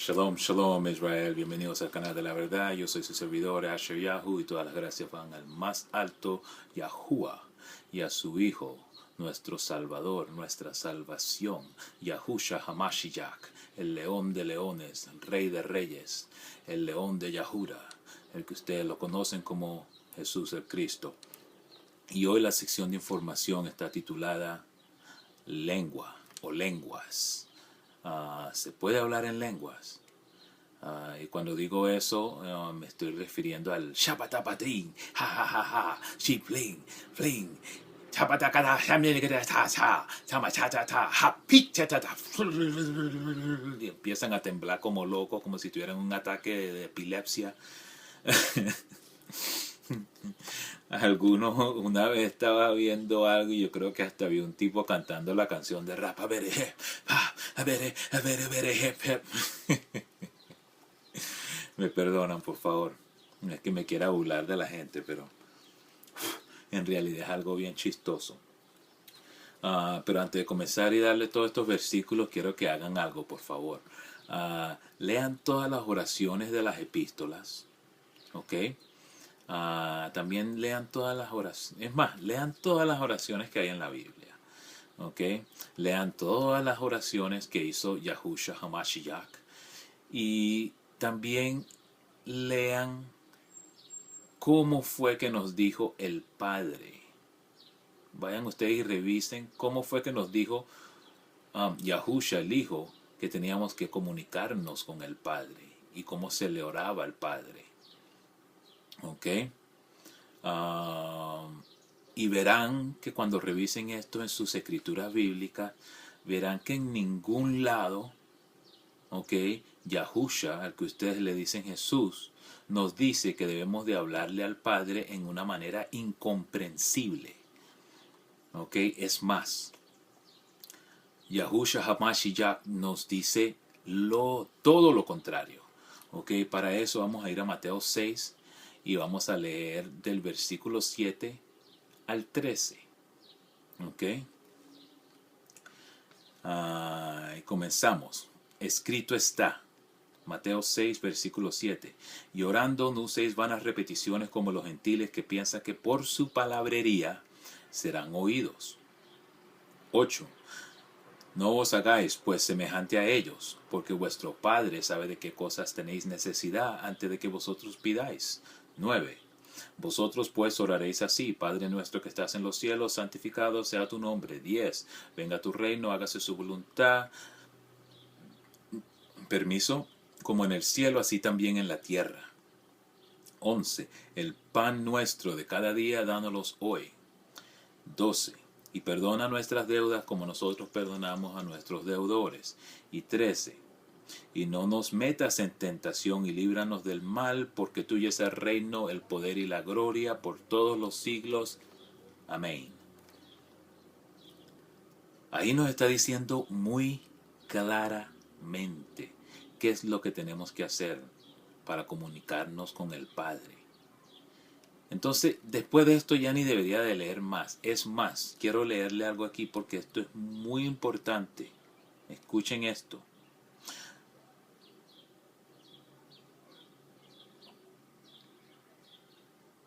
Shalom, shalom Israel, bienvenidos al canal de la verdad, yo soy su servidor Asher Yahu y todas las gracias van al más alto Yahuwah y a su Hijo, nuestro Salvador, nuestra salvación, Yahusha Hamashiach, el león de leones, el rey de reyes, el león de Yahuda, el que ustedes lo conocen como Jesús el Cristo. Y hoy la sección de información está titulada Lengua o lenguas. Se puede hablar en lenguas. Y cuando digo eso, me estoy refiriendo al Shabatapatín, ja ja ja ja, shi fling, fling, Shabatakata, shamnegata, chama cha cha cha, ha pi cha cha cha. Y empiezan a temblar como locos, como si tuvieran un ataque de epilepsia. Algunos, una vez estaba viendo algo y yo creo que hasta vi un tipo cantando la canción de rap. A ver, me perdonan, por favor. No es que me quiera burlar de la gente, pero en realidad es algo bien chistoso. Pero antes de comenzar y darle todos estos versículos, quiero que hagan algo, por favor. Lean todas las oraciones de las epístolas. ¿Ok? También lean todas las oraciones. Es más, lean todas las oraciones que hay en la Biblia. ¿Ok? Lean todas las oraciones que hizo Yahusha Hamashiach. Y también lean cómo fue que nos dijo el Padre. Vayan ustedes y revisen cómo fue que nos dijo Yahusha, el Hijo, que teníamos que comunicarnos con el Padre y cómo se le oraba al Padre. ¿Ok? Y verán que cuando revisen esto en sus escrituras bíblicas, verán que en ningún lado, ¿ok?, Yahusha, al que ustedes le dicen Jesús, nos dice que debemos de hablarle al Padre en una manera incomprensible. ¿Ok? Es más, Yahusha Hamashiach nos dice todo lo contrario. ¿Ok? Para eso vamos a ir a Mateo 6 y vamos a leer del versículo 7 al 13. ¿Ok? Y comenzamos. Escrito está. Mateo 6, versículo 7. Y orando no uséis vanas repeticiones como los gentiles que piensan que por su palabrería serán oídos. 8. No os hagáis pues semejante a ellos, porque vuestro Padre sabe de qué cosas tenéis necesidad antes de que vosotros pidáis. 9. Vosotros pues oraréis así: Padre nuestro que estás en los cielos, santificado sea tu nombre. 10. Venga tu reino, hágase su voluntad. Permiso. Como en el cielo, así también en la tierra. 11. El pan nuestro de cada día, dánoslos hoy. 12. Y perdona nuestras deudas como nosotros perdonamos a nuestros deudores. Y 13. Y no nos metas en tentación y líbranos del mal, porque tuyo es el reino, el poder y la gloria por todos los siglos. Amén. Ahí nos está diciendo muy claramente qué es lo que tenemos que hacer para comunicarnos con el Padre. Entonces, después de esto ya ni debería de leer más. Es más, quiero leerle algo aquí porque esto es muy importante. Escuchen esto.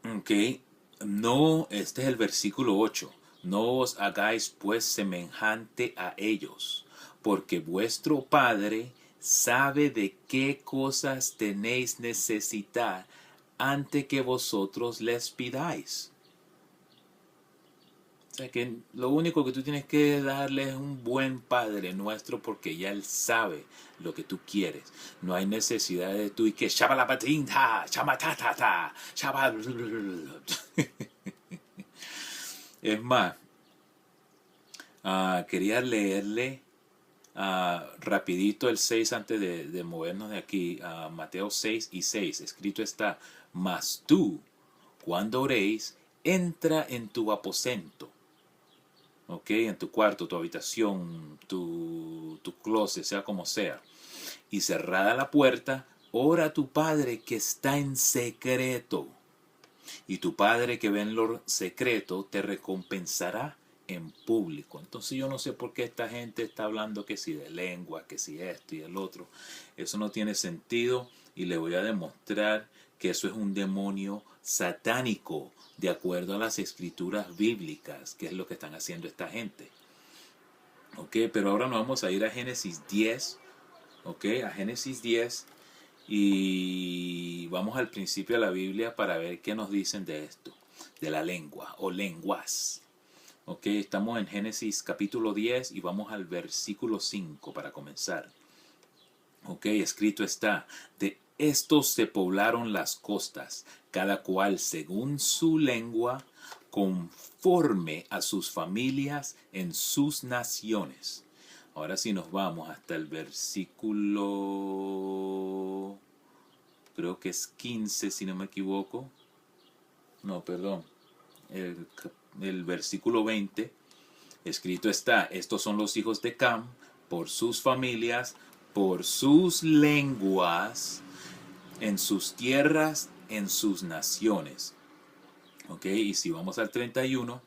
Ok, no, este es el versículo 8. No os hagáis pues semejante a ellos, porque vuestro Padre sabe de qué cosas tenéis necesidad antes que vosotros les pidáis. O sea que lo único que tú tienes que darle es un buen Padre Nuestro, porque ya Él sabe lo que tú quieres. No hay necesidad de tú y que shabalapatinta, shamatatata, shabal. Es más, quería leerle rapidito el 6 antes de movernos de aquí. Mateo 6 y 6. Escrito está: mas tú, cuando oréis, entra en tu aposento. ¿Ok? En tu cuarto, tu habitación, tu closet, sea como sea. Y cerrada la puerta, ora a tu Padre que está en secreto. Y tu Padre que ve en lo secreto te recompensará en público. Entonces yo no sé por qué esta gente está hablando que si de lengua, que si esto y el otro. Eso no tiene sentido y le voy a demostrar que eso es un demonio satánico de acuerdo a las escrituras bíblicas, que es lo que están haciendo esta gente. Ok, pero ahora nos vamos a ir a Génesis 10, ok, a Génesis 10 y vamos al principio de la Biblia para ver qué nos dicen de esto, de la lengua o lenguas. Ok, estamos en Génesis capítulo 10 y vamos al versículo 5 para comenzar. Ok, escrito está, de estos se poblaron las costas, cada cual según su lengua, conforme a sus familias en sus naciones. Ahora sí nos vamos hasta el versículo, creo que es 15 si no me equivoco. No, perdón. El versículo 20, escrito está, estos son los hijos de Cam, por sus familias, por sus lenguas, en sus tierras, en sus naciones. Ok, y si vamos al 31,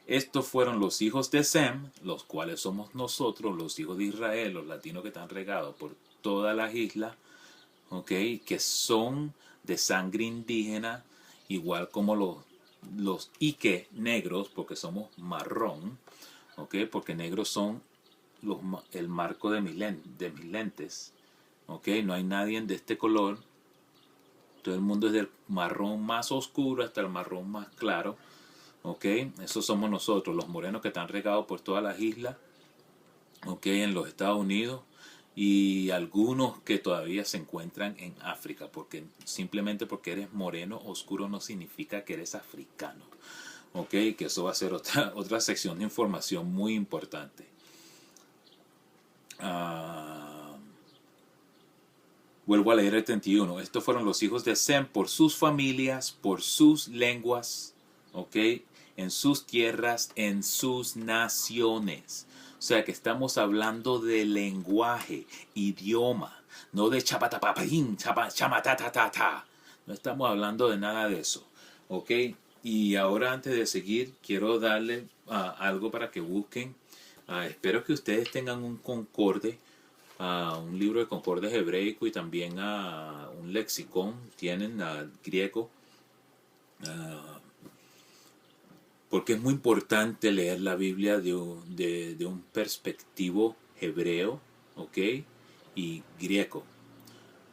estos fueron los hijos de Sem, los cuales somos nosotros, los hijos de Israel, los latinos que están regados por todas las islas, ok, que son de sangre indígena, igual como los Ike negros, porque somos marrón, ok, porque negros son el marco de mis lentes, ok, no hay nadie de este color, todo el mundo es del marrón más oscuro hasta el marrón más claro, ok, esos somos nosotros, los morenos que están regados por todas las islas, ok, en los Estados Unidos, y algunos que todavía se encuentran en África, porque simplemente porque eres moreno oscuro no significa que eres africano, ok, que eso va a ser otra sección de información muy importante. Vuelvo a leer el 31. Estos fueron los hijos de Sem por sus familias, por sus lenguas, ok, en sus tierras, en sus naciones. O sea que estamos hablando de lenguaje, idioma, no de chapatapapín, chamatatata. No estamos hablando de nada de eso, ok. Y ahora antes de seguir quiero darle algo para que busquen. Espero que ustedes tengan un concorde, un libro de concordes hebreico y también un lexicón, tienen griego, porque es muy importante leer la Biblia de un perspectivo hebreo, ¿ok? Y griego,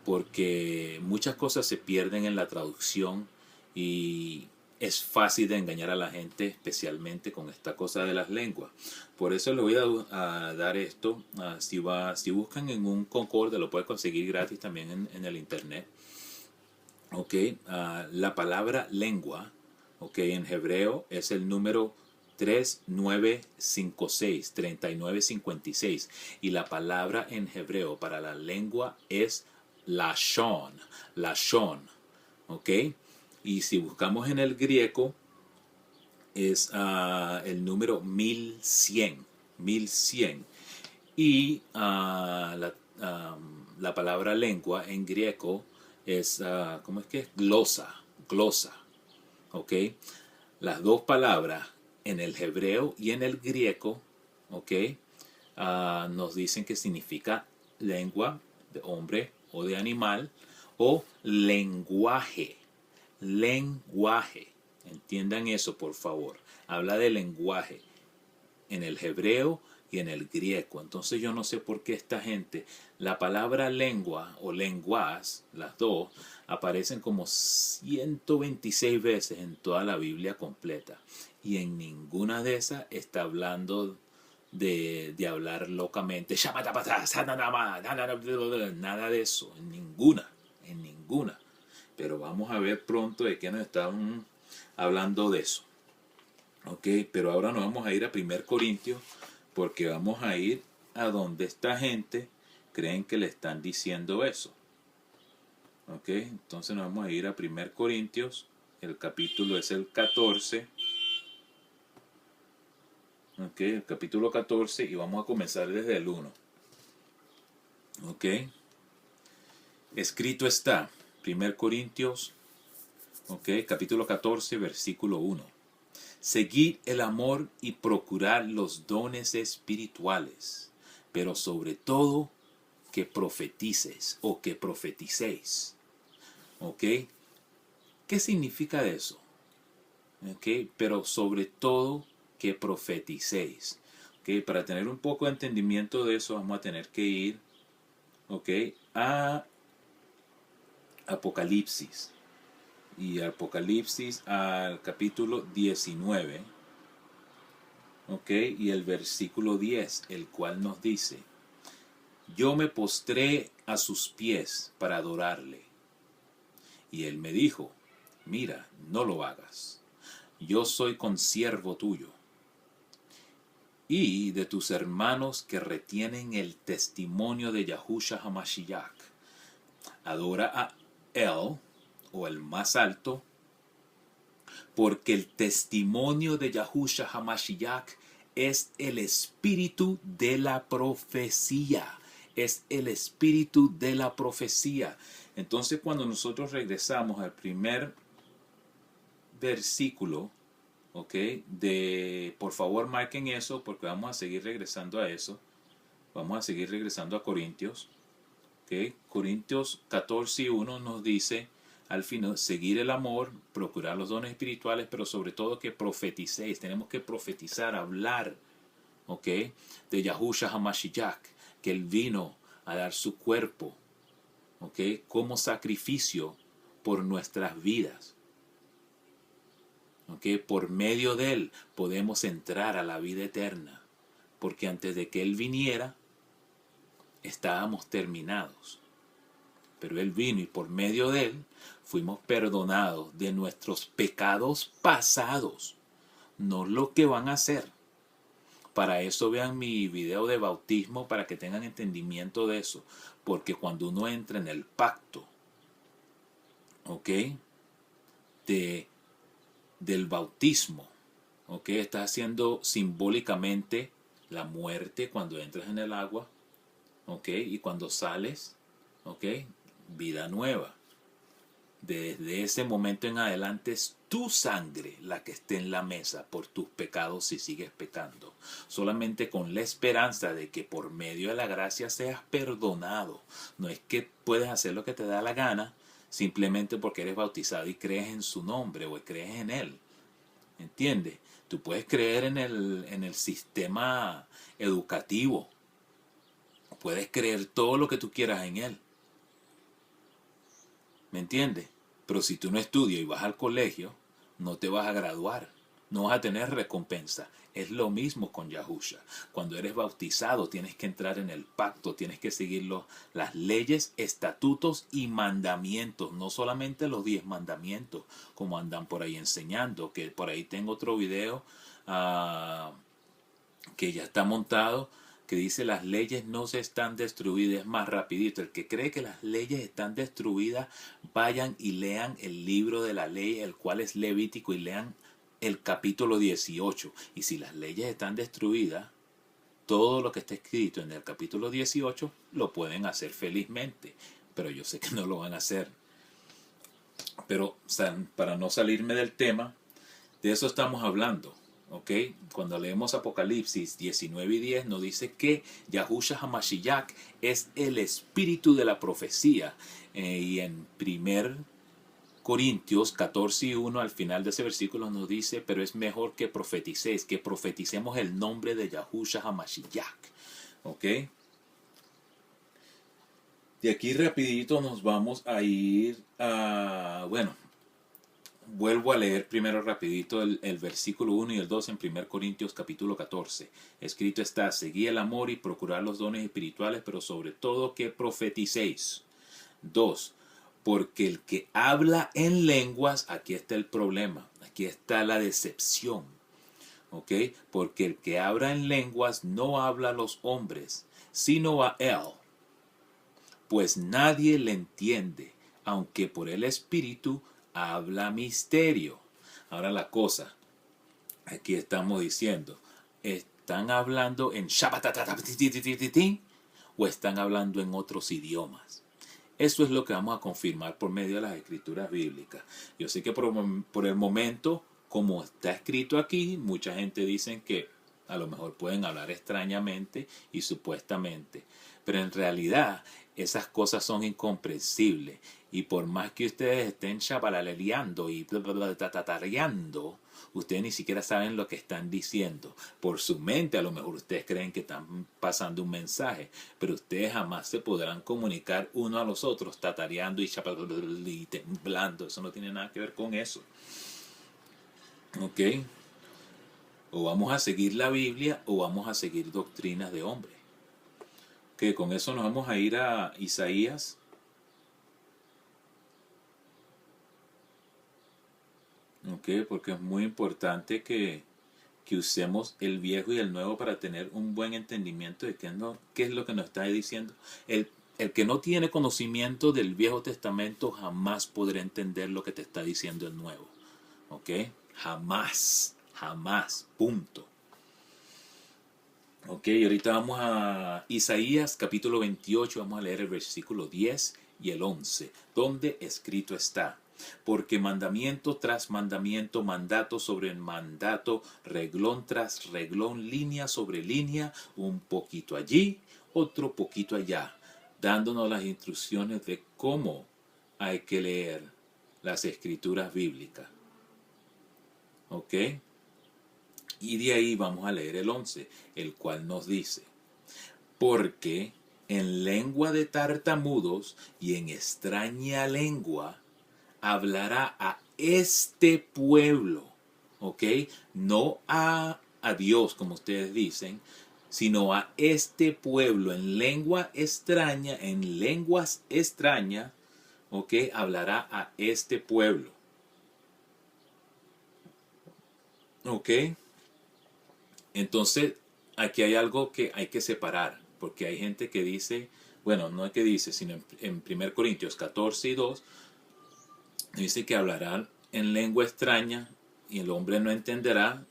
porque muchas cosas se pierden en la traducción y es fácil de engañar a la gente, especialmente con esta cosa de las lenguas. Por eso le voy a dar esto. Si buscan en un concorde, lo pueden conseguir gratis también en el internet. Ok, la palabra lengua, ok, en hebreo es el número 3956 y la palabra en hebreo para la lengua es lashon, ok. Y si buscamos en el griego es el número 1100. Y la palabra lengua en griego es, ¿cómo es que es? Glosa, ¿ok? Las dos palabras en el hebreo y en el griego, ¿ok? Nos dicen que significa lengua de hombre o de animal o lenguaje. Entiendan eso, por favor. Habla de lenguaje en el hebreo y en el griego. Entonces yo no sé por qué esta gente, la palabra lengua o lenguas, las dos, aparecen como 126 veces en toda la Biblia completa. Y en ninguna de esas está hablando de hablar locamente. Nada de eso. En ninguna. Pero vamos a ver pronto de qué nos están hablando de eso. Ok, pero ahora nos vamos a ir a 1 Corintios porque vamos a ir a donde esta gente creen que le están diciendo eso. Ok, entonces nos vamos a ir a 1 Corintios, el capítulo es el 14. Ok, el capítulo 14 y vamos a comenzar desde el 1. Ok, escrito está, 1 Corintios, ok, capítulo 14, versículo 1. Seguid el amor y procurad los dones espirituales, pero sobre todo que profetices o que profeticéis. ¿Ok? ¿Qué significa eso? ¿Ok? Pero sobre todo que profeticéis. ¿Ok? Para tener un poco de entendimiento de eso vamos a tener que ir, ¿ok?, a Apocalipsis. Y Apocalipsis al capítulo 19, ¿ok? Y el versículo 10, el cual nos dice: yo me postré a sus pies para adorarle. Y él me dijo: mira, no lo hagas. Yo soy consiervo tuyo y de tus hermanos que retienen el testimonio de Yahushua HaMashiach. Adora a él, o el más alto, porque el testimonio de Yahushua HaMashiach es el espíritu de la profecía. Es el espíritu de la profecía. Entonces, cuando nosotros regresamos al primer versículo, ¿ok?, por favor marquen eso porque vamos a seguir regresando a eso. Vamos a seguir regresando a Corintios. ¿Ok? Corintios 14:1 nos dice al final: seguir el amor, procurar los dones espirituales, pero sobre todo que profeticéis. Tenemos que profetizar, hablar, ¿ok?, de Yahushua HaMashiach, que él vino a dar su cuerpo, ¿ok?, como sacrificio por nuestras vidas. ¿Ok? Por medio de él podemos entrar a la vida eterna, porque antes de que él viniera estábamos terminados. Pero él vino y por medio de él fuimos perdonados de nuestros pecados pasados, no lo que van a hacer. Para eso vean mi video de bautismo, para que tengan entendimiento de eso. Porque cuando uno entra en el pacto, ¿ok?, del bautismo, ¿ok?, estás haciendo simbólicamente la muerte cuando entras en el agua, ¿ok?, y cuando sales, ¿ok?, vida nueva. Desde ese momento en adelante es tu sangre la que esté en la mesa por tus pecados si sigues pecando. Solamente con la esperanza de que por medio de la gracia seas perdonado. No es que puedes hacer lo que te da la gana simplemente porque eres bautizado y crees en su nombre o crees en él. ¿Entiendes? Tú puedes creer en el sistema educativo. Puedes creer todo lo que tú quieras en él. ¿Me entiendes? Pero si tú no estudias y vas al colegio, no te vas a graduar. No vas a tener recompensa. Es lo mismo con Yahushua. Cuando eres bautizado tienes que entrar en el pacto, tienes que seguir las leyes, estatutos y mandamientos. No solamente los 10 mandamientos, como andan por ahí enseñando. Que por ahí tengo otro video que ya está montado, que dice: las leyes no se están destruidas. Es más, rapidito, el que cree que las leyes están destruidas, vayan y lean el libro de la ley, el cual es Levítico, y lean el capítulo 18. Y si las leyes están destruidas, todo lo que está escrito en el capítulo 18 lo pueden hacer felizmente, pero yo sé que no lo van a hacer. Pero para no salirme del tema, de eso estamos hablando. ¿Ok? Cuando leemos Apocalipsis 19:10 nos dice que Yahushua HaMashiach es el espíritu de la profecía. Y en 1 Corintios 14:1 al final de ese versículo nos dice: pero es mejor que profeticéis, que profeticemos el nombre de Yahushua HaMashiach. ¿Ok? De aquí rapidito nos vamos a ir a... Bueno, vuelvo a leer primero rapidito el versículo 1 y el 2 en 1 Corintios capítulo 14. Escrito está: seguid el amor y procurad los dones espirituales, pero sobre todo que profeticéis. 2. Porque el que habla en lenguas, aquí está el problema, aquí está la decepción. ¿Ok? Porque el que habla en lenguas no habla a los hombres, sino a él. Pues nadie le entiende, aunque por el Espíritu habla misterio. Ahora la cosa, aquí estamos diciendo, ¿están hablando en o están hablando en otros idiomas? Eso es lo que vamos a confirmar por medio de las escrituras bíblicas. Yo sé que por el momento como está escrito aquí, mucha gente dice que a lo mejor pueden hablar extrañamente y supuestamente, pero en realidad esas cosas son incomprensibles. Y por más que ustedes estén chabalaleando y tatareando, ustedes ni siquiera saben lo que están diciendo. Por su mente a lo mejor ustedes creen que están pasando un mensaje, pero ustedes jamás se podrán comunicar uno a los otros tatareando y temblando. Eso no tiene nada que ver con eso. ¿Ok? O vamos a seguir la Biblia o vamos a seguir doctrinas de hombres. Que con eso nos vamos a ir a Isaías. Ok, porque es muy importante que usemos el viejo y el nuevo para tener un buen entendimiento de qué es lo que nos está diciendo. El que no tiene conocimiento del Viejo Testamento jamás podrá entender lo que te está diciendo el Nuevo. ¿Ok? Jamás, jamás, punto. Ok, ahorita vamos a Isaías capítulo 28, vamos a leer el versículo 10 y el 11, donde escrito está: porque mandamiento tras mandamiento, mandato sobre mandato, reglón tras reglón, línea sobre línea, un poquito allí, otro poquito allá, dándonos las instrucciones de cómo hay que leer las escrituras bíblicas. ¿Ok? Y de ahí vamos a leer el 11, el cual nos dice: porque en lengua de tartamudos y en extraña lengua hablará a este pueblo, ¿ok? No a Dios, como ustedes dicen, sino a este pueblo en lengua extraña, en lenguas extrañas, ¿ok? Hablará a este pueblo, ¿ok? Entonces, aquí hay algo que hay que separar, porque hay gente que dice, bueno, no es que dice, sino en 1 Corintios 14 y 2, dice que hablarán en lengua extraña y el hombre no entenderá,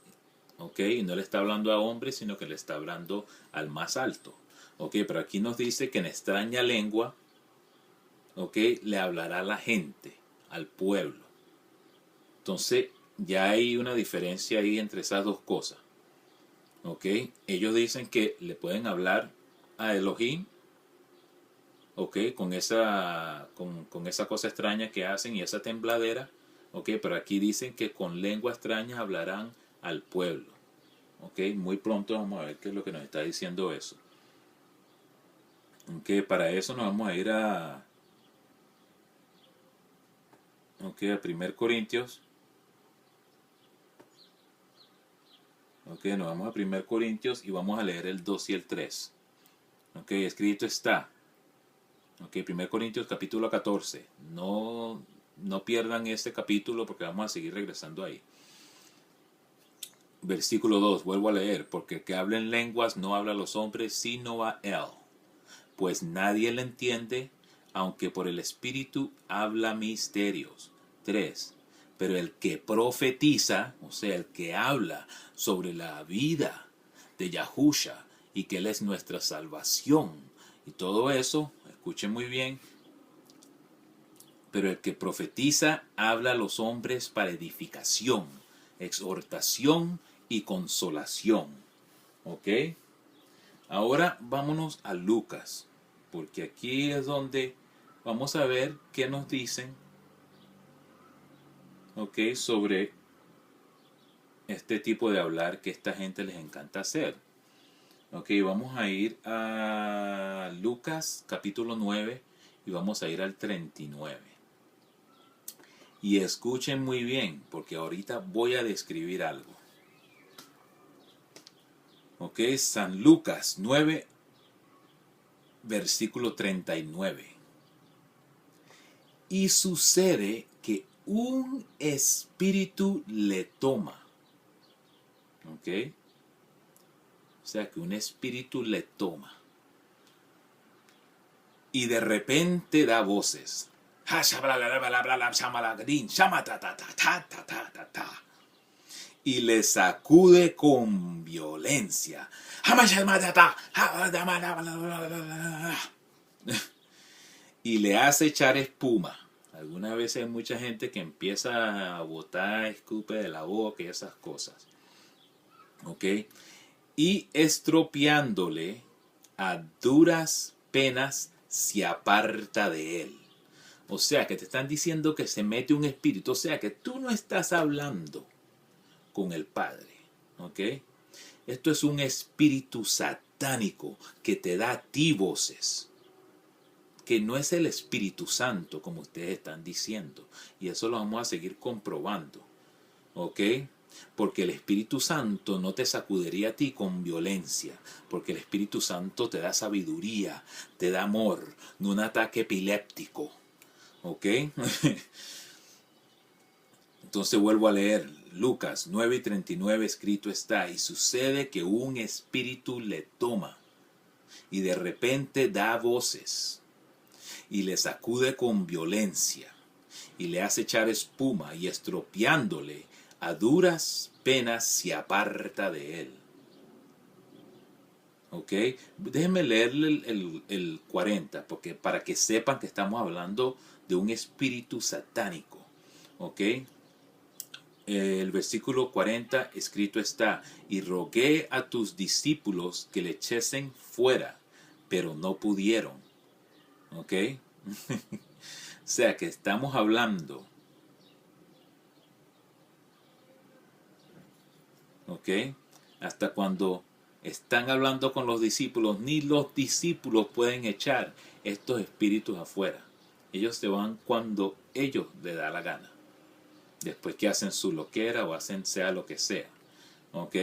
¿ok? Y no le está hablando a hombre, sino que le está hablando al más alto, ¿ok? Pero aquí nos dice que en extraña lengua, ¿ok? Le hablará a la gente, al pueblo. Entonces, ya hay una diferencia ahí entre esas dos cosas. ¿Ok? Ellos dicen que le pueden hablar a Elohim, ¿ok? Con esa cosa extraña que hacen y esa tembladera, ¿ok? Pero aquí dicen que con lengua extraña hablarán al pueblo, ¿ok? Muy pronto vamos a ver qué es lo que nos está diciendo eso. ¿Ok? Para eso nos vamos a ir a 1 Corintios. Ok, nos vamos a 1 Corintios y vamos a leer el 2 y el 3. Ok, escrito está. Ok, 1 Corintios capítulo 14. No pierdan este capítulo porque vamos a seguir regresando ahí. Versículo 2, vuelvo a leer: porque el que habla en lenguas no habla a los hombres sino a él, pues nadie le entiende, aunque por el Espíritu habla misterios. 3. Pero el que profetiza, o sea, el que habla sobre la vida de Yahusha y que Él es nuestra salvación y todo eso, escuchen muy bien, pero el que profetiza habla a los hombres para edificación, exhortación y consolación. ¿Ok? Ahora vámonos a Lucas, porque aquí es donde vamos a ver qué nos dicen, ¿ok? Sobre este tipo de hablar que esta gente les encanta hacer. Ok, vamos a ir a Lucas capítulo 9 y vamos a ir al 39. Y escuchen muy bien, porque ahorita voy a describir algo. Ok, San Lucas 9, versículo 39. Y sucede que un espíritu le toma. Ok. O sea que un espíritu le toma. Y de repente da voces. Y le sacude con violencia. Y le hace echar espuma. Algunas veces hay mucha gente que empieza a botar, escupe de la boca y esas cosas. ¿Ok? Y estropeándole, a duras penas se aparta de él. O sea, que te están diciendo que se mete un espíritu. O sea, que tú no estás hablando con el Padre. ¿Ok? Esto es un espíritu satánico que te da a ti voces. Que no es el Espíritu Santo, como ustedes están diciendo. Y eso lo vamos a seguir comprobando. ¿Ok? Porque el Espíritu Santo no te sacudiría a ti con violencia. Porque el Espíritu Santo te da sabiduría, te da amor, no un ataque epiléptico. ¿Ok? Entonces vuelvo a leer. Lucas 9:39 escrito está. Y sucede que un espíritu le toma. Y de repente da voces. Y le sacude con violencia. Y le hace echar espuma. Y estropeándole, a duras penas se aparta de él. ¿Ok? Déjenme leerle el 40, porque para que sepan que estamos hablando de un espíritu satánico. ¿Ok? El versículo 40 escrito está, y rogué a tus discípulos que le echesen fuera, pero no pudieron. ¿Ok? O sea que estamos hablando. ¿Ok? Hasta cuando están hablando con los discípulos, ni los discípulos pueden echar estos espíritus afuera. Ellos se van cuando ellos les da la gana. Después que hacen su loquera o hacen sea lo que sea. ¿Ok?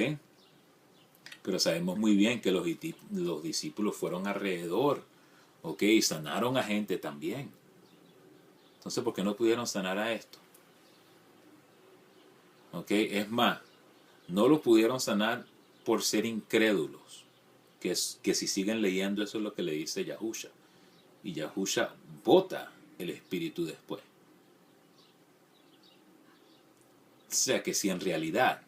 Pero sabemos muy bien que los discípulos fueron alrededor. ¿Ok? Y sanaron a gente también. Entonces, ¿por qué no pudieron sanar a esto? ¿Ok? Es más, no lo pudieron sanar por ser incrédulos. Que si siguen leyendo, eso es lo que le dice Yahusha. Y Yahusha bota el espíritu después. O sea que si en realidad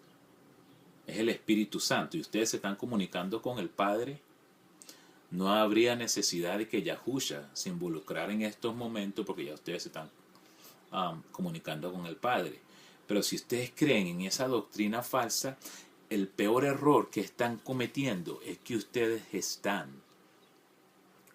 es el Espíritu Santo y ustedes se están comunicando con el Padre, no habría necesidad de que Yahusha se involucrara en estos momentos porque ya ustedes se están comunicando con el Padre. Pero si ustedes creen en esa doctrina falsa, el peor error que están cometiendo es que ustedes están,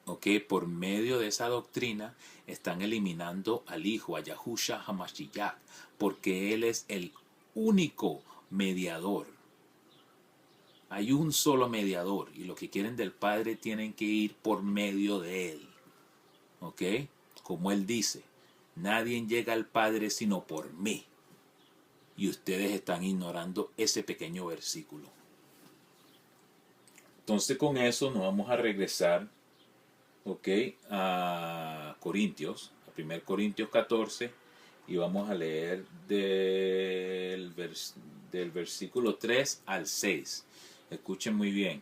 ¿ok? Por medio de esa doctrina están eliminando al Hijo, a Yahusha HaMashiach, porque Él es el único mediador. Hay un solo mediador y lo que quieren del Padre tienen que ir por medio de Él. ¿Ok? Como Él dice, nadie llega al Padre sino por mí. Y ustedes están ignorando ese pequeño versículo. Entonces con eso nos vamos a regresar, ¿ok? A Corintios, a 1 Corintios 14, y vamos a leer del versículo 3 al 6. Escuchen muy bien.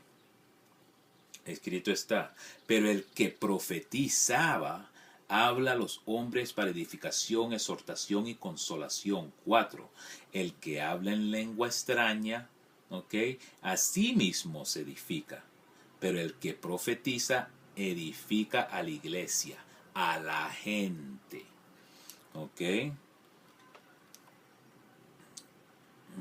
Escrito está, pero el que profetizaba habla a los hombres para edificación, exhortación y consolación. 4. El que habla en lengua extraña, ¿ok? A sí mismo se edifica. Pero el que profetiza edifica a la iglesia, a la gente. ¿Ok?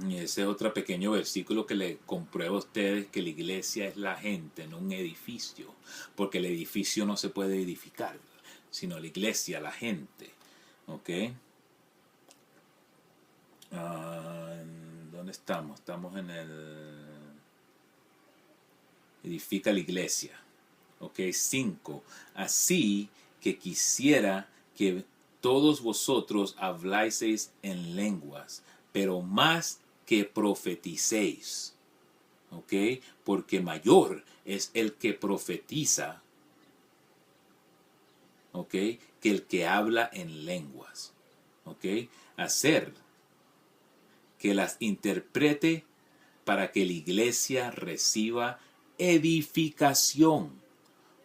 Y ese es otro pequeño versículo que le comprueba a ustedes que la iglesia es la gente, no un edificio. Porque el edificio no se puede edificar, sino la iglesia, la gente. ¿Ok? ¿Dónde estamos? Estamos en el... Edifica la iglesia. ¿Ok? 5. Así que quisiera que todos vosotros hablaseis en lenguas, pero más que profeticéis. ¿Ok? Porque mayor es el que profetiza, ¿ok? Que el que habla en lenguas. ¿Ok? Hacer que las interprete para que la iglesia reciba edificación.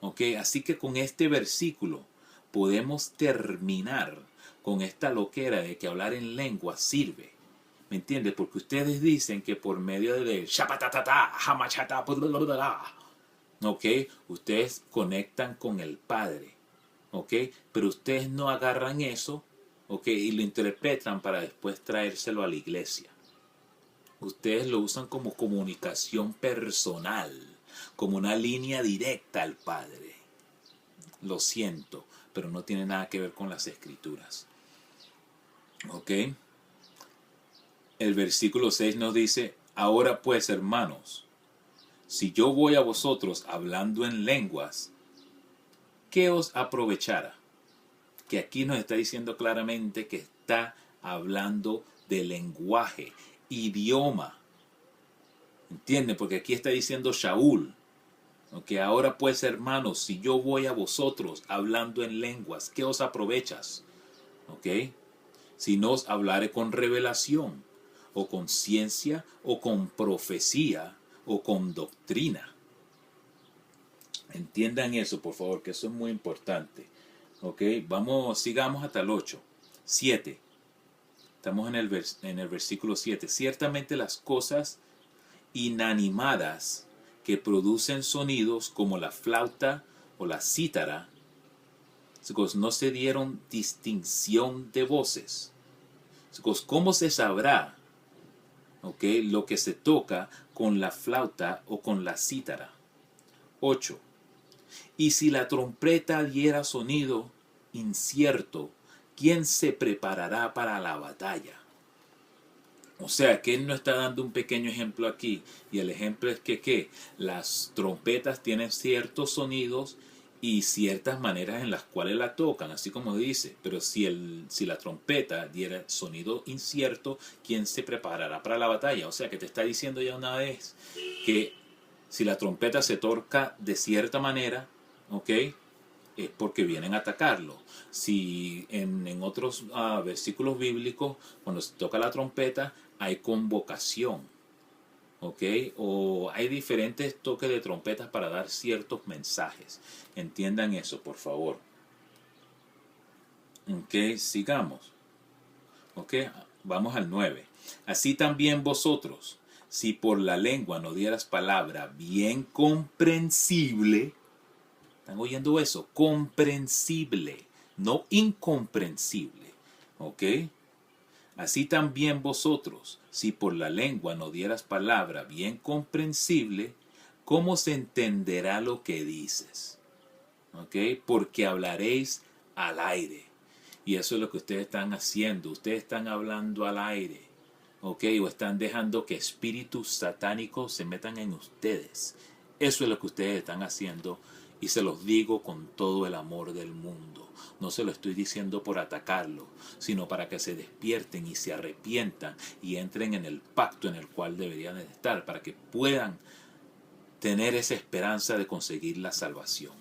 ¿Ok? Así que con este versículo podemos terminar con esta loquera de que hablar en lengua sirve. ¿Me entiendes? Porque ustedes dicen que por medio de ¿ok? Ustedes conectan con el Padre. ¿Ok? Pero ustedes no agarran eso ¿ok? Y lo interpretan para después traérselo a la iglesia. Ustedes lo usan como comunicación personal, como una línea directa al Padre. Lo siento, pero no tiene nada que ver con las escrituras. ¿Ok? El versículo 6 nos dice, ahora pues, hermanos, si yo voy a vosotros hablando en lenguas, ¿qué os aprovechará? Que aquí nos está diciendo claramente que está hablando de lenguaje, idioma. ¿Entienden? Porque aquí está diciendo Shaul. Que ahora pues, hermanos, si yo voy a vosotros hablando en lenguas, ¿qué os aprovechas? ¿Ok? Si no os hablaré con revelación, o con ciencia, o con profecía, o con doctrina. Entiendan eso, por favor, que eso es muy importante. ¿Ok? Sigamos hasta el 8. 7. Estamos en el versículo 7. Ciertamente las cosas inanimadas que producen sonidos como la flauta o la cítara, no se dieron distinción de voces. ¿Cómo se sabrá, lo que se toca con la flauta o con la cítara? 8. Y si la trompeta diera sonido incierto, ¿quién se preparará para la batalla? O sea, que él nos está dando un pequeño ejemplo aquí. Y el ejemplo es que las trompetas tienen ciertos sonidos y ciertas maneras en las cuales la tocan, así como dice. Pero si la trompeta diera sonido incierto, ¿quién se preparará para la batalla? O sea, que te está diciendo ya una vez que si la trompeta se toca de cierta manera, ¿ok? Es porque vienen a atacarlo. Si en otros versículos bíblicos, cuando se toca la trompeta, hay convocación, ¿ok? O hay diferentes toques de trompetas para dar ciertos mensajes. Entiendan eso, por favor. ¿Ok? Sigamos. ¿Ok? Vamos al 9. Así también vosotros, si por la lengua no dieras palabra bien comprensible. ¿Están oyendo eso? Comprensible, no incomprensible. ¿Ok? Así también vosotros, si por la lengua no dieras palabra bien comprensible, ¿cómo se entenderá lo que dices? ¿Ok? Porque hablaréis al aire. Y eso es lo que ustedes están haciendo. Ustedes están hablando al aire. ¿Ok? O están dejando que espíritus satánicos se metan en ustedes. Eso es lo que ustedes están haciendo. Y se los digo con todo el amor del mundo. No se lo estoy diciendo por atacarlo, sino para que se despierten y se arrepientan y entren en el pacto en el cual deberían estar, para que puedan tener esa esperanza de conseguir la salvación.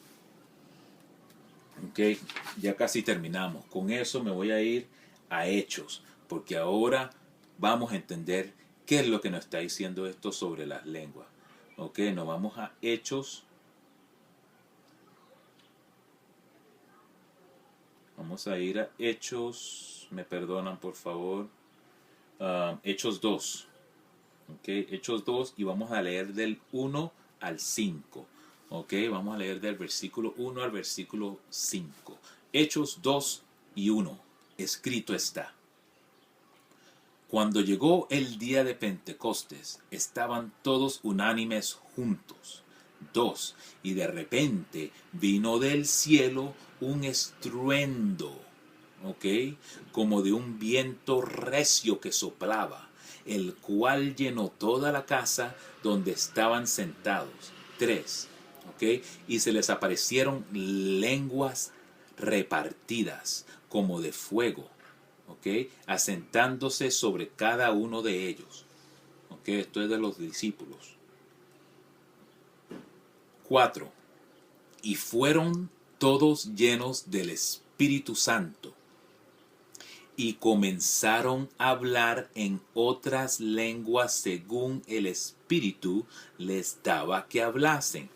Ok, ya casi terminamos. Con eso me voy a ir a Hechos, porque ahora vamos a entender qué es lo que nos está diciendo esto sobre las lenguas. Ok, nos vamos a Hechos. Vamos a ir a Hechos, me perdonan por favor, Hechos 2. Ok, Hechos 2 y vamos a leer del 1 al 5. Ok, vamos a leer del versículo 1 al versículo 5. Hechos 2 y 1. Escrito está. Cuando llegó el día de Pentecostes, estaban todos unánimes juntos. 2. Y de repente vino del cielo un estruendo, ¿ok? Como de un viento recio que soplaba, el cual llenó toda la casa donde estaban sentados. 3. ¿Ok? Y se les aparecieron lenguas repartidas como de fuego, ¿ok? Asentándose sobre cada uno de ellos. ¿Ok? Esto es de los discípulos. 4. Y fueron todos llenos del Espíritu Santo y comenzaron a hablar en otras lenguas según el Espíritu les daba que hablasen.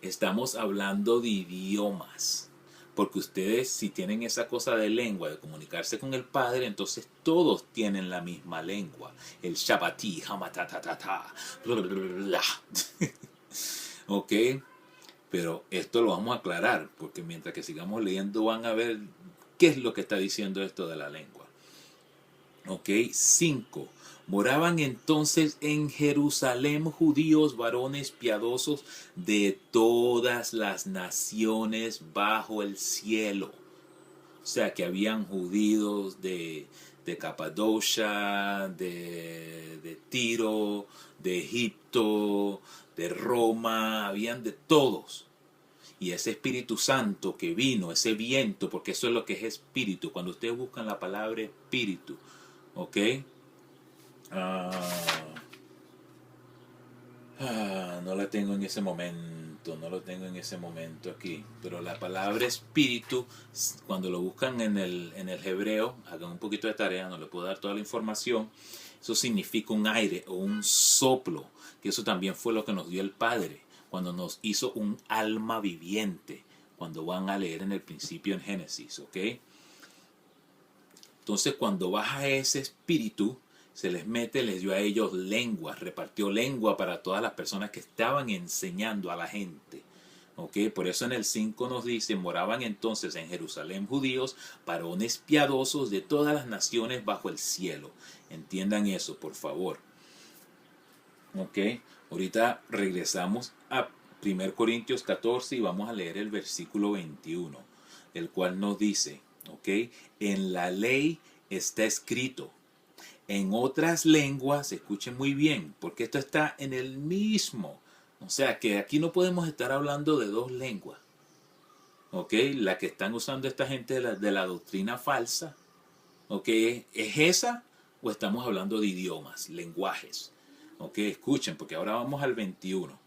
Estamos hablando de idiomas, porque ustedes si tienen esa cosa de lengua, de comunicarse con el Padre, entonces todos tienen la misma lengua. El Shabbatí, Hamatatata, ¿ok? Pero esto lo vamos a aclarar, porque mientras que sigamos leyendo van a ver ¿Qué es lo que está diciendo esto de la lengua? Ok, 5. Moraban entonces en Jerusalén judíos, varones piadosos de todas las naciones bajo el cielo. O sea, que habían judíos de Capadocia, de Tiro, de Egipto, de Roma, habían de todos. Y ese Espíritu Santo que vino, ese viento, porque eso es lo que es espíritu. Cuando ustedes buscan la palabra espíritu, ¿ok? No la tengo en ese momento, no lo tengo en ese momento aquí. Pero la palabra espíritu, cuando lo buscan en el hebreo, hagan un poquito de tarea, no le puedo dar toda la información. Eso significa un aire o un soplo, que eso también fue lo que nos dio el Padre, cuando nos hizo un alma viviente, cuando van a leer en el principio en Génesis, ¿ok? Entonces cuando baja ese espíritu, se les mete, les dio a ellos lenguas, repartió lengua para todas las personas que estaban enseñando a la gente. ¿Okay? Por eso en el 5 nos dice, moraban entonces en Jerusalén judíos, varones piadosos de todas las naciones bajo el cielo. Entiendan eso, por favor. ¿Ok? Ahorita regresamos a 1 Corintios 14 y vamos a leer el versículo 21, el cual nos dice, ¿ok? En la ley está escrito. En otras lenguas, escuchen muy bien, porque esto está en el mismo. O sea que aquí no podemos estar hablando de dos lenguas. ¿Ok? La que están usando esta gente de la doctrina falsa. ¿Ok? ¿Es esa o estamos hablando de idiomas, lenguajes? ¿Ok? Escuchen, porque ahora vamos al 21.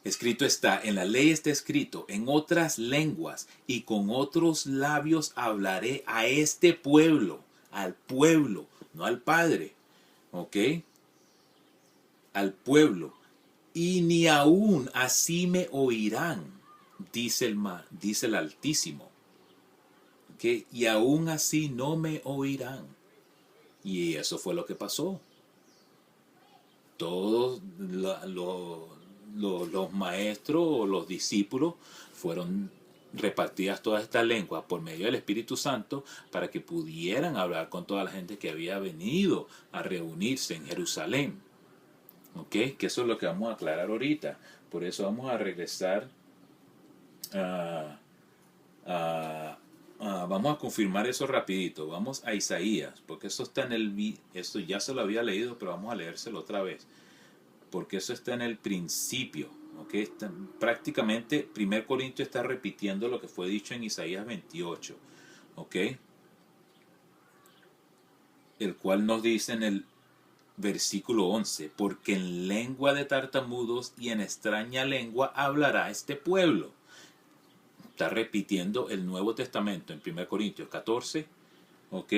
Escrito está, en la ley está escrito, en otras lenguas y con otros labios hablaré a este pueblo. Al pueblo, no al Padre, ¿ok? Al pueblo. Y ni aún así me oirán, dice el Altísimo. ¿Ok? Y aún así no me oirán. Y eso fue lo que pasó. Todos los maestros o los discípulos fueron repartidas todas estas lenguas por medio del Espíritu Santo para que pudieran hablar con toda la gente que había venido a reunirse en Jerusalén. ¿Ok? Que eso es lo que vamos a aclarar ahorita. Por eso vamos a regresar vamos a confirmar eso rapidito. Vamos a Isaías, porque eso está en eso ya se lo había leído, pero vamos a leérselo otra vez. Porque eso está en el principio. ¿Okay? Prácticamente 1 Corintios está repitiendo lo que fue dicho en Isaías 28, ¿ok? El cual nos dice en el versículo 11, porque en lengua de tartamudos y en extraña lengua hablará este pueblo. Está repitiendo el Nuevo Testamento en 1 Corintios 14, ¿ok?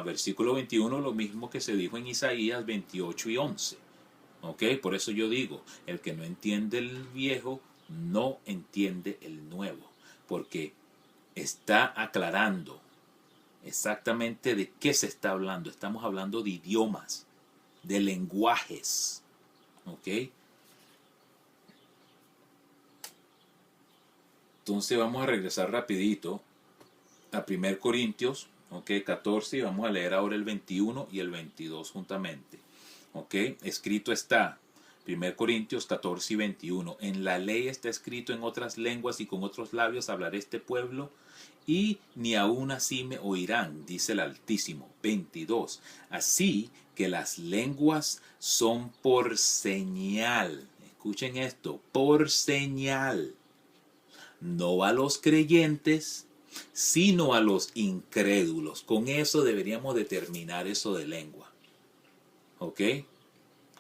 Versículo 21, lo mismo que se dijo en Isaías 28 y 11. ¿Ok? Por eso yo digo, el que no entiende el viejo, no entiende el nuevo. Porque está aclarando exactamente de qué se está hablando. Estamos hablando de idiomas, de lenguajes. ¿Ok? Entonces vamos a regresar rapidito a 1 Corintios, ¿ok? 14, y vamos a leer ahora el 21 y el 22 juntamente. ¿Ok? Escrito está, 1 Corintios 14 y 21. En la ley está escrito en otras lenguas y con otros labios hablaré este pueblo y ni aún así me oirán, dice el Altísimo. 22. Así que las lenguas son por señal. Escuchen esto, por señal. No a los creyentes, sino a los incrédulos. Con eso deberíamos determinar eso de lengua. ¿Ok?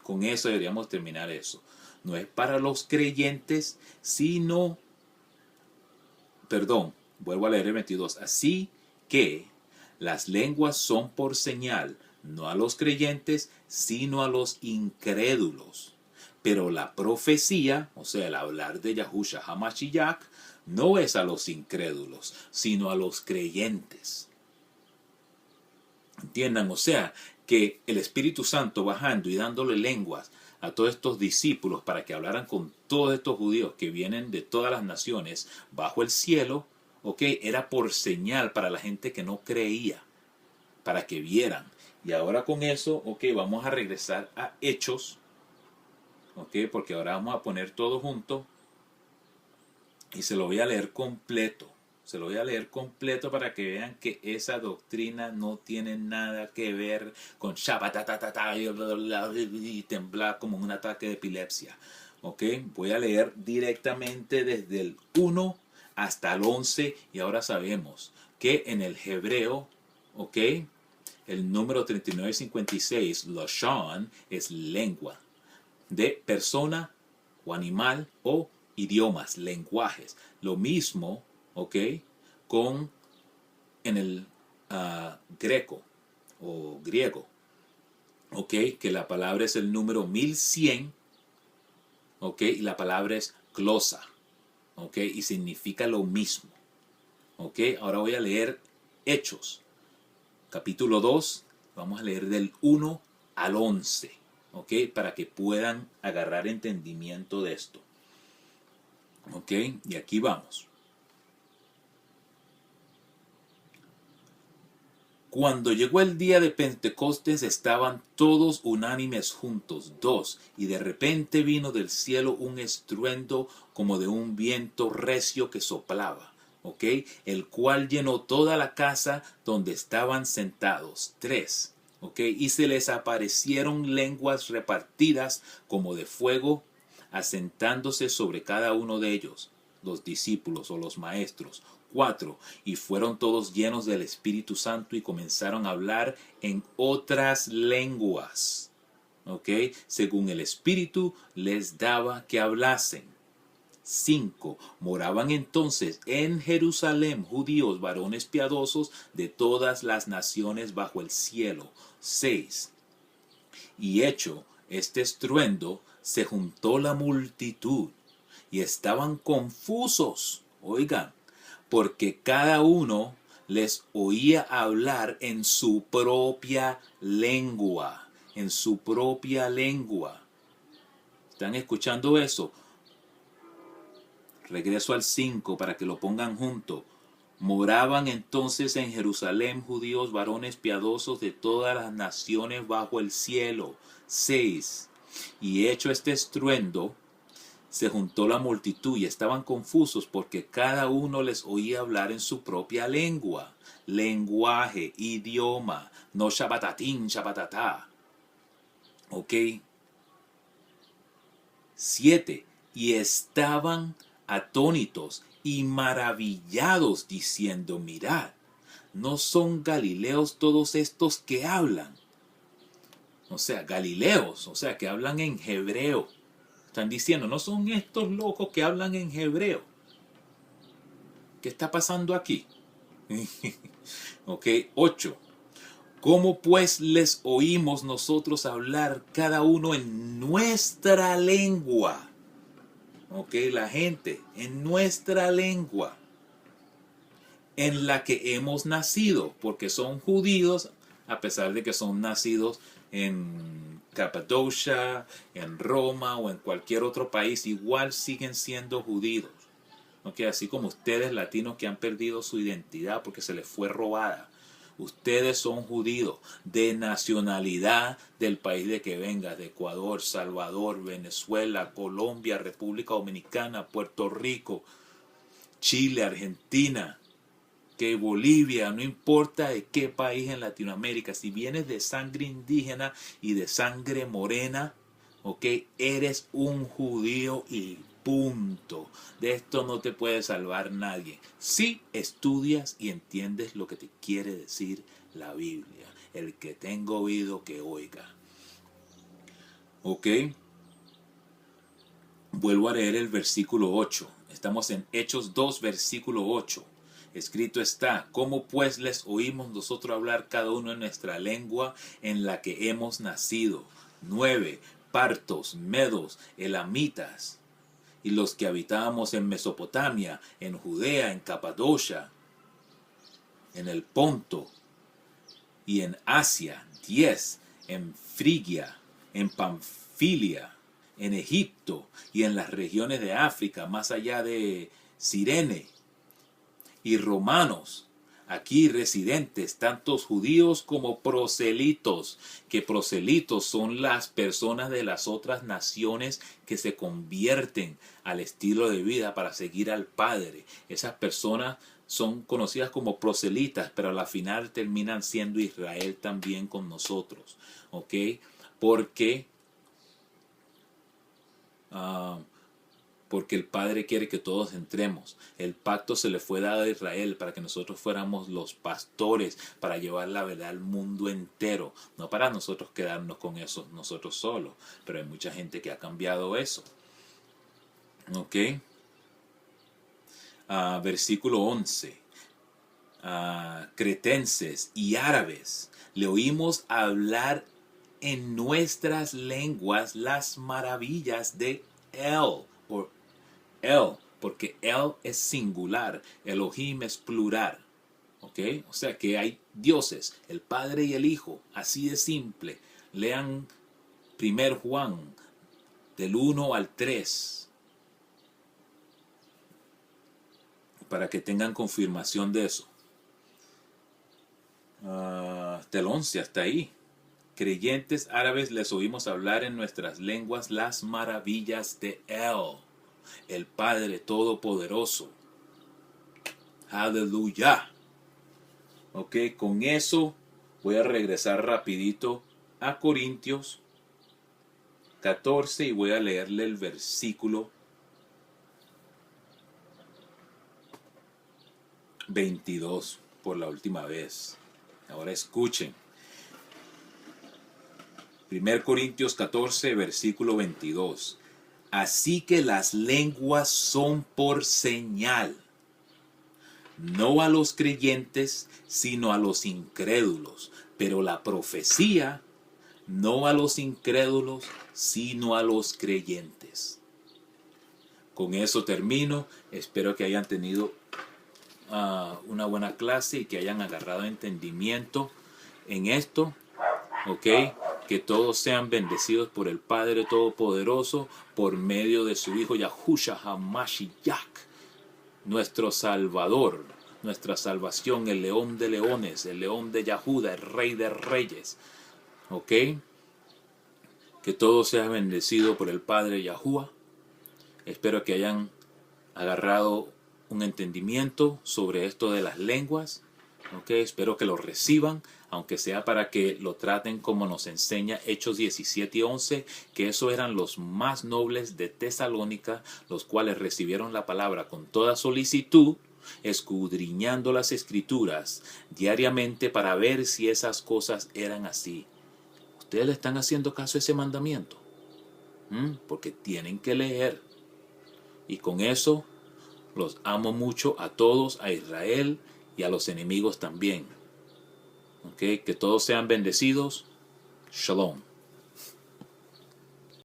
Con eso deberíamos terminar eso. No es para los creyentes, sino... Perdón, vuelvo a leer el 22. Así que las lenguas son por señal, no a los creyentes, sino a los incrédulos. Pero la profecía, o sea, el hablar de Yahushua HaMashiach, no es a los incrédulos, sino a los creyentes. ¿Entiendan? O sea, que el Espíritu Santo bajando y dándole lenguas a todos estos discípulos para que hablaran con todos estos judíos que vienen de todas las naciones bajo el cielo, ¿ok? Era por señal para la gente que no creía, para que vieran. Y ahora con eso, ok, vamos a regresar a Hechos, ok, porque ahora vamos a poner todo junto y se lo voy a leer completo. Se lo voy a leer completo para que vean que esa doctrina no tiene nada que ver con shabatatata y temblar como un ataque de epilepsia. ¿Ok? Voy a leer directamente desde el 1 hasta el 11 y ahora sabemos que en el hebreo, ¿ok? El número 3956, Lashon, es lengua de persona o animal o idiomas, lenguajes. Lo mismo, ¿ok? Con en el greco o griego, ¿ok? Que la palabra es el número 1100, ¿ok? Y la palabra es glosa, ¿ok? Y significa lo mismo, ¿ok? Ahora voy a leer Hechos, capítulo 2, vamos a leer del 1 al 11, ¿ok? Para que puedan agarrar entendimiento de esto. ¿Ok? Y aquí vamos. Cuando llegó el día de Pentecostés estaban todos unánimes juntos, dos, y de repente vino del cielo un estruendo como de un viento recio que soplaba, ¿ok? El cual llenó toda la casa donde estaban sentados, tres, ¿ok? Y se les aparecieron lenguas repartidas como de fuego, asentándose sobre cada uno de ellos, los discípulos o los maestros. 4. Y fueron todos llenos del Espíritu Santo y comenzaron a hablar en otras lenguas, ¿ok? Según el Espíritu les daba que hablasen. 5. Moraban entonces en Jerusalén judíos, varones piadosos de todas las naciones bajo el cielo. 6. Y hecho este estruendo, se juntó la multitud y estaban confusos. Oigan, porque cada uno les oía hablar en su propia lengua, en su propia lengua. ¿Están escuchando eso? Regreso al 5 para que lo pongan junto. Moraban entonces en Jerusalén judíos, varones piadosos de todas las naciones bajo el cielo. 6. Y hecho este estruendo, se juntó la multitud y estaban confusos porque cada uno les oía hablar en su propia lengua, lenguaje, idioma, no shabatatín, shabatatá. ¿Ok? 7. Y estaban atónitos y maravillados diciendo, mirad, ¿no son galileos todos estos que hablan? O sea, galileos, o sea, que hablan en hebreo. Están diciendo, no son estos locos que hablan en hebreo. ¿Qué está pasando aquí? Ok, 8. ¿Cómo pues les oímos nosotros hablar cada uno en nuestra lengua? Ok, la gente, en nuestra lengua, en la que hemos nacido, porque son judíos, a pesar de que son nacidos en Capadocia, en Roma o en cualquier otro país, igual siguen siendo judíos. Okay, así como ustedes latinos que han perdido su identidad porque se les fue robada. Ustedes son judíos de nacionalidad del país de que vengas, de Ecuador, Salvador, Venezuela, Colombia, República Dominicana, Puerto Rico, Chile, Argentina, que Bolivia, no importa de qué país en Latinoamérica, si vienes de sangre indígena y de sangre morena, ok, eres un judío y punto. De esto no te puede salvar nadie. Si estudias y entiendes lo que te quiere decir la Biblia. El que tenga oído que oiga. Ok. Vuelvo a leer el versículo 8. Estamos en Hechos 2, versículo 8. Escrito está, ¿cómo pues les oímos nosotros hablar cada uno en nuestra lengua en la que hemos nacido? 9. Partos, medos, elamitas, y los que habitábamos en Mesopotamia, en Judea, en Capadocia, en el Ponto y en Asia. 10. En Frigia, en Panfilia, en Egipto y en las regiones de África, más allá de Cirene, y romanos, aquí residentes, tantos judíos como proselitos, que proselitos son las personas de las otras naciones que se convierten al estilo de vida para seguir al Padre. Esas personas son conocidas como proselitas, pero a la final terminan siendo Israel también con nosotros, ¿ok? Porque porque el Padre quiere que todos entremos. El pacto se le fue dado a Israel para que nosotros fuéramos los pastores, para llevar la verdad al mundo entero, no para nosotros quedarnos con eso nosotros solos. Pero hay mucha gente que ha cambiado eso. ¿Ok? Versículo 11. Cretenses y árabes, le oímos hablar en nuestras lenguas las maravillas de él, porque él es singular, Elohim es plural, ¿ok? O sea que hay dioses, el Padre y el Hijo, así de simple. Lean 1 Juan, del 1 al 3, para que tengan confirmación de eso. Hasta el 11, hasta ahí. Creyentes árabes les oímos hablar en nuestras lenguas las maravillas de él, el Padre Todopoderoso. Aleluya. Ok, con eso voy a regresar rapidito a Corintios 14 y voy a leerle el versículo 22 por la última vez. Ahora escuchen. 1 Corintios 14, versículo 22. Así que las lenguas son por señal, no a los creyentes, sino a los incrédulos. Pero la profecía, no a los incrédulos, sino a los creyentes. Con eso termino. Espero que hayan tenido una buena clase y que hayan agarrado entendimiento en esto. ¿Ok? Que todos sean bendecidos por el Padre Todopoderoso por medio de su Hijo Yahushua HaMashiach, nuestro Salvador, nuestra salvación, el León de leones, el León de Yahuda, el Rey de reyes. ¿Ok? Que todo sea bendecido por el Padre Yahuwah. Espero que hayan agarrado un entendimiento sobre esto de las lenguas. ¿Ok? Espero que lo reciban, aunque sea para que lo traten como nos enseña Hechos 17 y 11, que esos eran los más nobles de Tesalónica, los cuales recibieron la palabra con toda solicitud, escudriñando las escrituras diariamente para ver si esas cosas eran así. ¿Ustedes le están haciendo caso a ese mandamiento? Porque tienen que leer. Y con eso los amo mucho a todos, a Israel y a los enemigos también. ¿Ok? Que todos sean bendecidos. Shalom.